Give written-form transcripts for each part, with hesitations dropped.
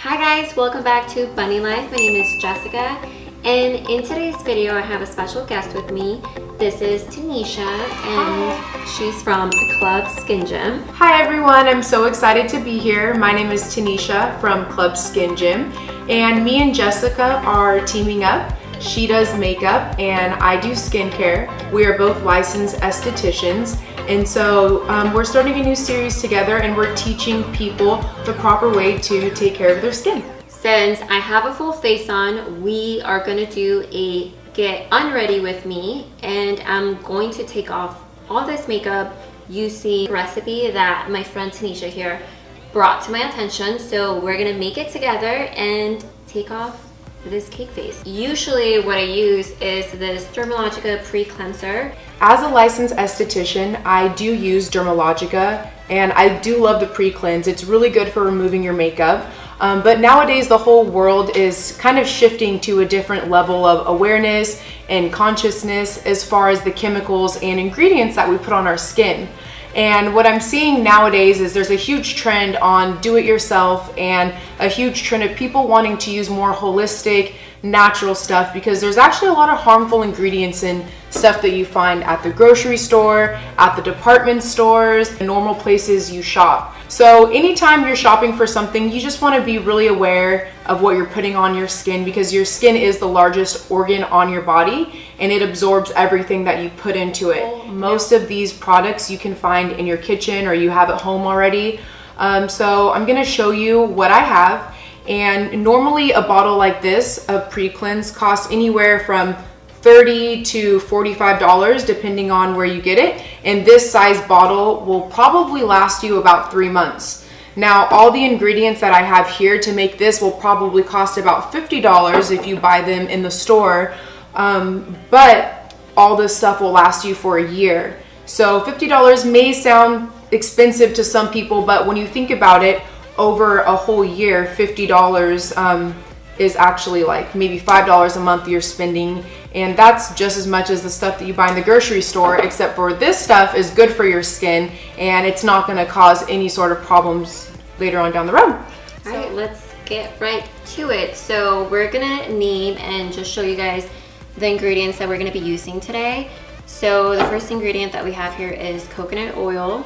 Hi guys, welcome back to Bunny Life. My name is Jessica, and in today's video I have a special guest with me. This is Tanisha, and she's from Club Skin Gym. Hi everyone, I'm so excited to be here. My name is Tanisha from Club Skin Gym, and me and Jessica are teaming up. She does makeup and I do skincare. We are both licensed estheticians, and so we're starting a new series together, and we're teaching people the proper way to take care of their skin. Since I have a full face on, we are going to do a get unready with me, and I'm going to take off all this makeup using a recipe that my friend Tanisha here brought to my attention. So we're going to make it together and take off this cake face. Usually what I use is this Dermalogica pre-cleanser. As a licensed esthetician, I do use Dermalogica, and I do love the pre-cleanse. It's really good for removing your makeup. But nowadays the whole world is kind of shifting to a different level of awareness and consciousness as far as the chemicals and ingredients that we put on our skin. And what I'm seeing nowadays is there's a huge trend on do-it-yourself and a huge trend of people wanting to use more holistic, natural stuff, because there's actually a lot of harmful ingredients in stuff that you find at the grocery store, at the department stores, the normal places you shop. So anytime you're shopping for something, you just want to be really aware of what you're putting on your skin, because your skin is the largest organ on your body and it absorbs everything that you put into it. Most of these products you can find in your kitchen or you have at home already. So I'm going to show you what I have. And normally a bottle like this of pre-cleanse costs anywhere from $30 to $45 depending on where you get it, and this size bottle will probably last you about 3 months. Now all the ingredients that I have here to make this will probably cost about $50 if you buy them in the store, but all this stuff will last you for a year. So $50 may sound expensive to some people, but when you think about it, over a whole year, $50 is actually like maybe $5 a month you're spending, and that's just as much as the stuff that you buy in the grocery store, except for this stuff is good for your skin and it's not going to cause any sort of problems later on down the road. All right, let's get right to it. So we're gonna name and just show you guys the ingredients that we're gonna be using today. So the first ingredient that we have here is coconut oil,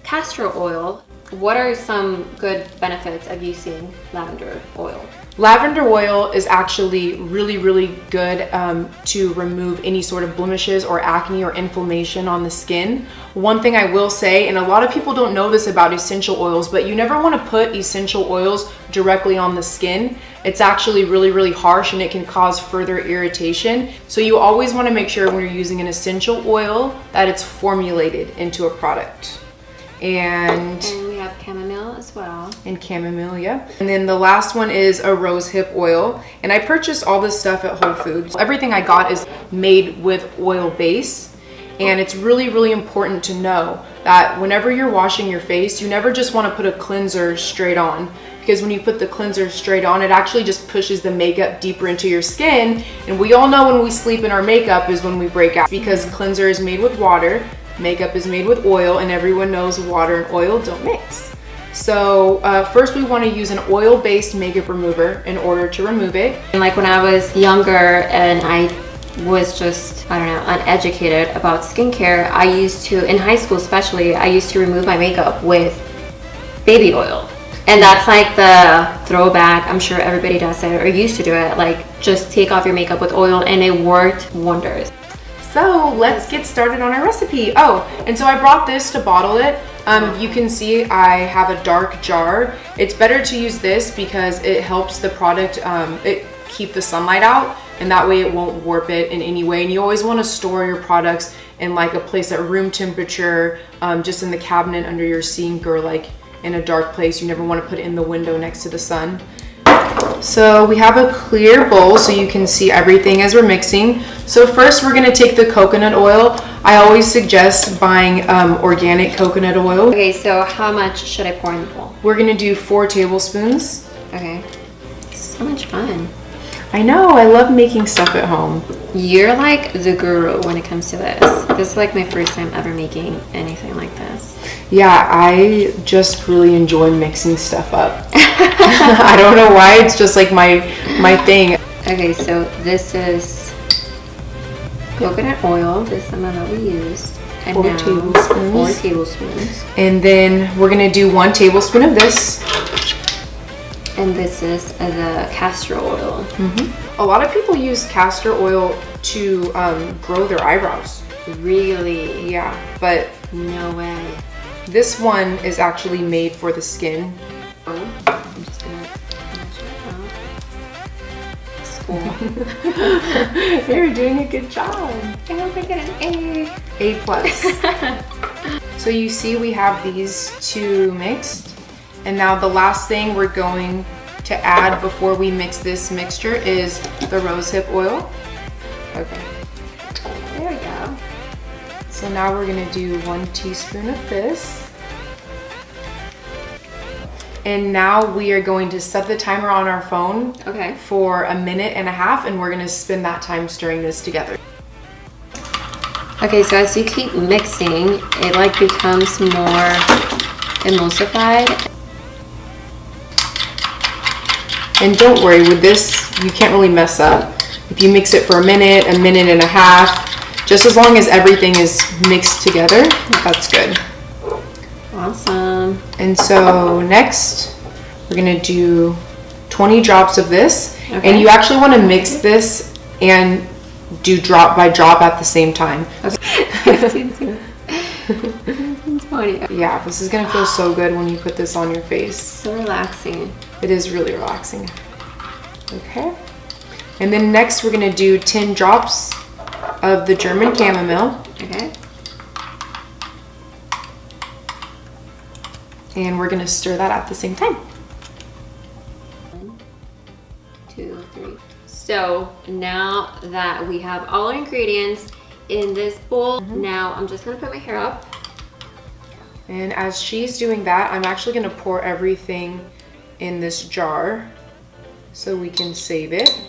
castor oil. What are some good benefits of using lavender oil? Lavender oil is actually really good to remove any sort of blemishes or acne or inflammation on the skin. One thing I will say, and a lot of people don't know this about essential oils, but you never want to put essential oils directly on the skin. It's actually really harsh and it can cause further irritation. So you always want to make sure when you're using an essential oil that it's formulated into a product. And we have chamomile as well. And chamomile, yeah. And then the last one is a rose hip oil. And I purchased all this stuff at Whole Foods. Everything I got is made with oil base. And it's really important to know that whenever you're washing your face, you never just want to put a cleanser straight on. Because when you put the cleanser straight on, it actually just pushes the makeup deeper into your skin. And we all know when we sleep in our makeup is when we break out. Because cleanser is made with water. Makeup is made with oil, and everyone knows water and oil don't mix. So first we want to use an oil-based makeup remover in order to remove it. And like when I was younger and I was just, I don't know, uneducated about skincare, I used to, in high school especially, I used to remove my makeup with baby oil. And that's like the throwback. I'm sure everybody does it or used to do it. Like just take off your makeup with oil, and it worked wonders. So let's get started on our recipe. Oh, and so I brought this to bottle it. You can see I have a dark jar. It's better to use this because it helps the product it keep the sunlight out, and that way it won't warp it in any way. And you always want to store your products in like a place at room temperature, just in the cabinet under your sink or like in a dark place. You never want to put it in the window next to the sun. So we have a clear bowl so you can see everything as we're mixing. So first we're going to take the coconut oil. I always suggest buying organic coconut oil. Okay, so how much should I pour in the bowl? We're going to do 4 tablespoons. Okay. So much fun. I know, I love making stuff at home. You're like the guru when it comes to this. This is like my first time ever making anything like this. Yeah, I just really enjoy mixing stuff up. I don't know why, it's just like my thing. Okay, so this is coconut oil, this amount that we used. And 4 now, tablespoons. 4 tablespoons. And then we're gonna do 1 tablespoon of this. And this is the castor oil. A lot of people use castor oil to grow their eyebrows. Really? Yeah, but No way. this one is actually made for the skin. I'm just gonna measure it out. School. You're doing a good job. I hope I get an A plus. So you see we have these two mixed. And now the last thing we're going to add before we mix this mixture is the rosehip oil. Okay. There we go. So now we're gonna do 1 teaspoon of this. And now we are going to set the timer on our phone Okay. for 1.5 minutes, and we're gonna spend that time stirring this together. Okay, so as you keep mixing, it like becomes more emulsified. And don't worry, with this, you can't really mess up. If you mix it for 1 minute, 1.5 minutes, just as long as everything is mixed together, that's good. Awesome. And so next, we're gonna do 20 drops of this. Okay. And you actually wanna mix this and do drop by drop at the same time. Okay. 20. Yeah, this is gonna feel so good when you put this on your face. So relaxing. It is really relaxing. Okay. And then next we're gonna do 10 drops of the German chamomile. Okay. And we're gonna stir that at the same time. 1, 2, 3. So now that we have all our ingredients in this bowl, now I'm just gonna put my hair up. And as she's doing that, I'm actually gonna pour everything in this jar so we can save it.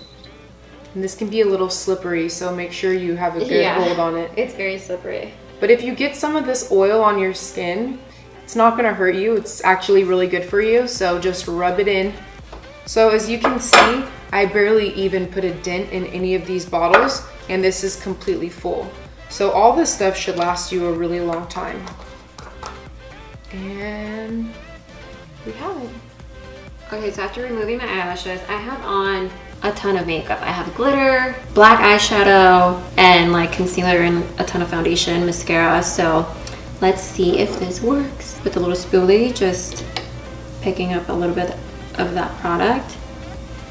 And this can be a little slippery, so make sure you have a good hold on it. It's very slippery. But if you get some of this oil on your skin, it's not gonna hurt you. It's actually really good for you, so just rub it in. So as you can see, I barely even put a dent in any of these bottles, and this is completely full. So all this stuff should last you a really long time. And we have it. Okay, so after removing my eyelashes, I have on a ton of makeup. I have glitter, black eyeshadow, and like concealer and a ton of foundation, mascara. So let's see if this works. With the little spoolie, just picking up a little bit of that product,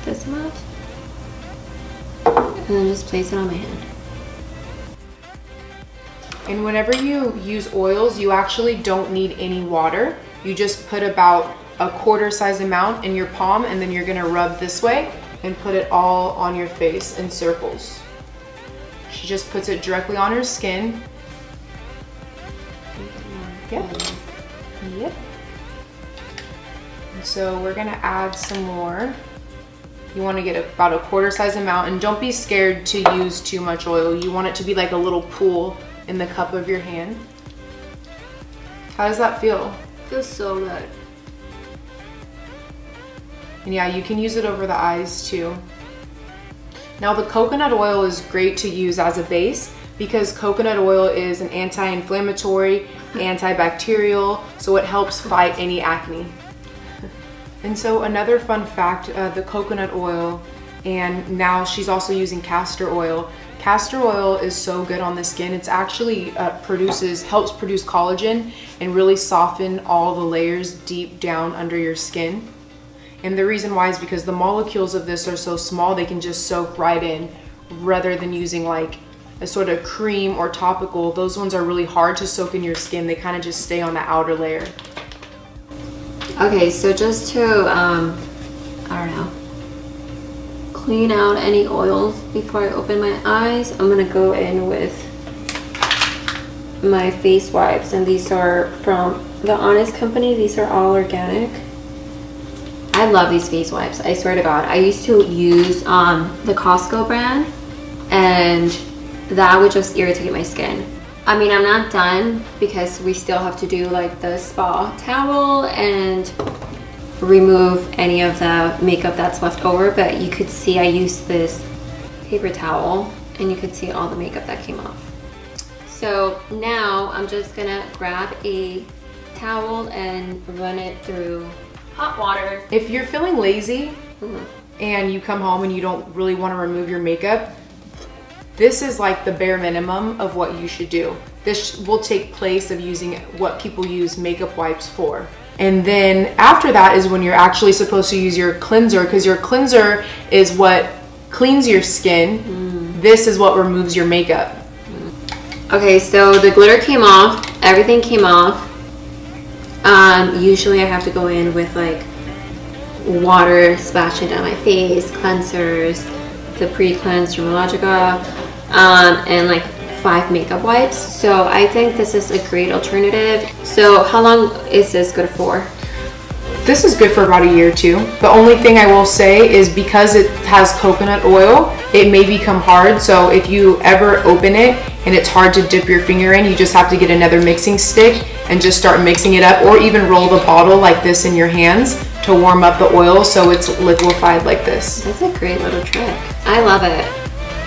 this much, and then just place it on my hand. And whenever you use oils, you actually don't need any water. You just put about a quarter size amount in your palm, and then you're gonna rub this way and put it all on your face in circles. She just puts it directly on her skin. Yep. Yep. And so we're gonna add some more. You wanna get about a quarter size amount, and don't be scared to use too much oil. You want it to be like a little pool in the cup of your hand. How does that feel? Feels so good. And yeah, you can use it over the eyes too. Now the coconut oil is great to use as a base because coconut oil is an anti-inflammatory, antibacterial, so it helps fight any acne. And so another fun fact, the coconut oil, and now she's also using castor oil. Castor oil is so good on the skin. It's actually helps produce collagen and really soften all the layers deep down under your skin. And the reason why is because the molecules of this are so small, they can just soak right in, rather than using like a sort of cream or topical. Those ones are really hard to soak in your skin. They kind of just stay on the outer layer. Okay, so just to, I don't know, clean out any oils before I open my eyes, I'm gonna go in with my face wipes, and these are from the Honest Company. These are all organic. I love these face wipes. I swear to God. I used to use the Costco brand, and that would just irritate my skin. I mean, I'm not done because we still have to do like the spa towel and remove any of the makeup that's left over, but you could see I used this paper towel and you could see all the makeup that came off. So now I'm just gonna grab a towel and run it through hot water. If you're feeling lazy and you come home and you don't really want to remove your makeup, this is like the bare minimum of what you should do. This will take place of using what people use makeup wipes for. And then after that is when you're actually supposed to use your cleanser, because your cleanser is what cleans your skin. This is what removes your makeup. Okay, so the glitter came off, everything came off. Usually I have to go in with like water splashing down my face, cleansers, the pre-cleanse Dermalogica, and like 5 makeup wipes. So I think this is a great alternative. So how long is this good for? This is good for about a year or 2. The only thing I will say is because it has coconut oil, it may become hard. So if you ever open it and it's hard to dip your finger in, you just have to get another mixing stick and just start mixing it up, or even roll the bottle like this in your hands to warm up the oil so it's liquefied like this. That's a great little trick. I love it.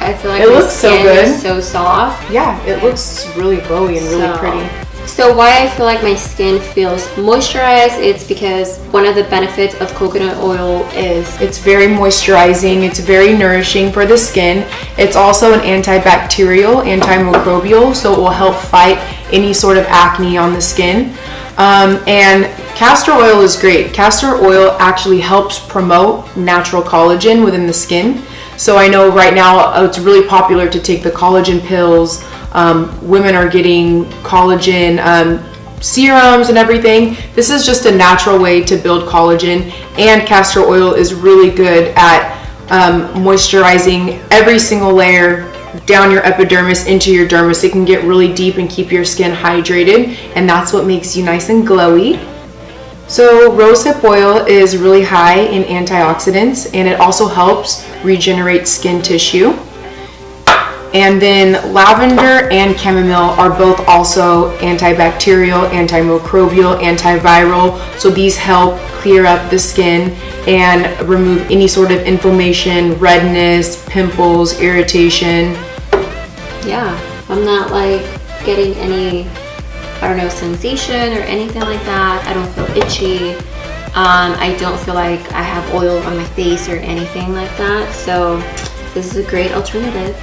I feel like it my looks so skin good. is so soft. Yeah, it looks really glowy and really pretty. So why I feel like my skin feels moisturized, it's because one of the benefits of coconut oil is it's very moisturizing, it's very nourishing for the skin. It's also an antibacterial, antimicrobial, so it will help fight any sort of acne on the skin. And castor oil is great. Castor oil actually helps promote natural collagen within the skin. So I know right now it's really popular to take the collagen pills. Women are getting collagen serums and everything. This is just a natural way to build collagen, and castor oil is really good at moisturizing every single layer down your epidermis into your dermis. It can get really deep and keep your skin hydrated, and that's what makes you nice and glowy. So rosehip oil is really high in antioxidants, and it also helps regenerate skin tissue. And then lavender and chamomile are both also antibacterial, antimicrobial, antiviral. So these help clear up the skin and remove any sort of inflammation, redness, pimples, irritation. Yeah, I'm not like getting any, I don't know, sensation or anything like that. I don't feel itchy. I don't feel like I have oil on my face or anything like that. So this is a great alternative.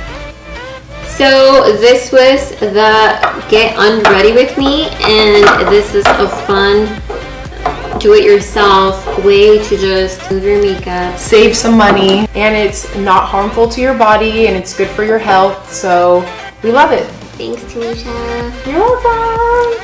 So this was the Get Unready With Me, and this is a fun do-it-yourself way to just move your makeup. Save some money, and it's not harmful to your body, and it's good for your health, so we love it. Thanks, Tanisha. You're welcome.